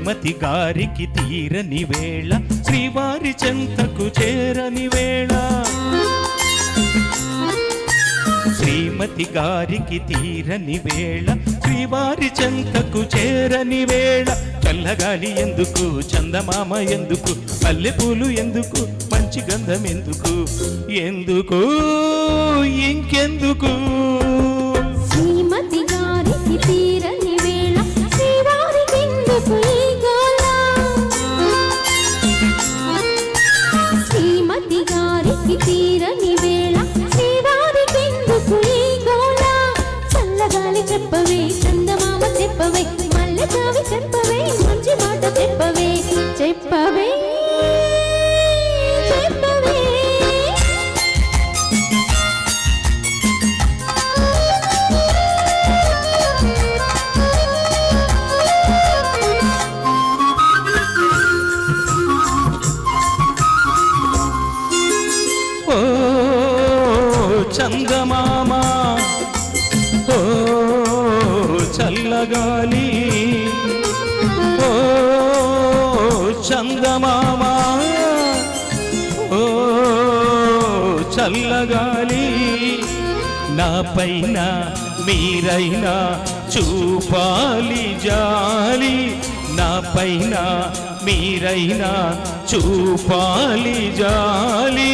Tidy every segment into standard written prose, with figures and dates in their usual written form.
శ్రీమతి గారికి తీరని వేళ శ్రీవారి చెంతకు చేరని వేళ శ్రీమతి గారికి తీరని వేళ శ్రీవారి చెంతకు చేరని వేళ చల్లగాలి ఎందుకు చందమామ ఎందుకు మల్లెపూలు ఎందుకు మంచి గంధం ఎందుకు ఎందుకు ఇంకెందుకు శ్రీమతి గారికి తీరని వేళ శ్రీవారికి ఎందుకు ఈ గోల శ్రీమతి గారికి తీరని వేళ శ్రీవారికి ఎందుకు ఈ గోల చల్లగాలి చెప్పవే చందమామ చెప్పవే మల్లెచావి చెప్పవే మంచి మాట చెప్పవే చెప్పవే చెప్పవే ఓ చందమామ ఓ చల్లగాలి ఓ చందమామ ఓ చల్లగాలి నా పైన మీరైనా చూపాలి జాలి నా పైన మీరైనా చూపాలి జాలి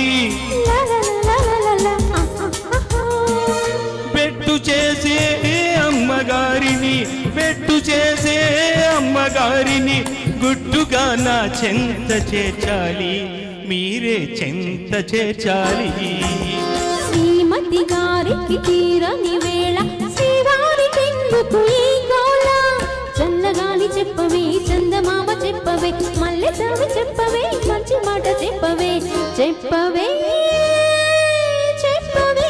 పెట్టు చేసే అమ్మగారిని పెట్టు చేసే అమ్మగారిని గుట్టుగా నా చెంత చేర్చాలి మీరే చెంత చేర్చాలి శ్రీమతి గారికి తీరని వేళ శ్రీవారికి ఎందుకు ఈ గోల చల్లగాలి చెప్పవే చందమామ చెప్పవే మల్లెచావి చెప్పవే మంచి మాట చెప్పవే చెప్పవే చెప్పవే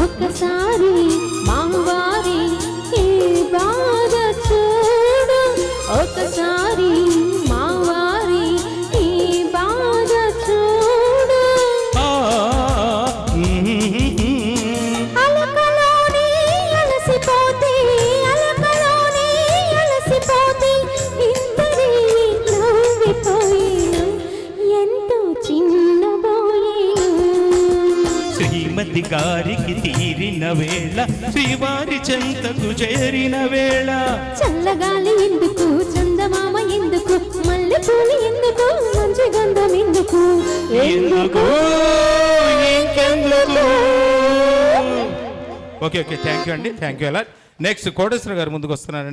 ఒకసారి మావారి ఈ బాధ చూడు ఒకసారి మావారి ఈ బాధ చూడు అలకలోనే అలసిపోతే అలకలోనే అలసిపోతే ఇద్దరి నవ్విపోయేను ఎంతో చిన్నబోయేను శ్రీమతి గారికి తీరిన వేళ శ్రీవారి చెంతకు చేరిన వేళ చల్లగాలి ఎందుకు చందమామ ఎందుకు మల్లెపూలు ఎందుకు మంచి గంధం ఎందుకు ఎందుకు ఇంకెందుకు ఓకే థ్యాంక్ యూ అండి థ్యాంక్ యూ అలా నెక్స్ట్ కోటేశ్వర గారు ముందుకు వస్తున్నారండి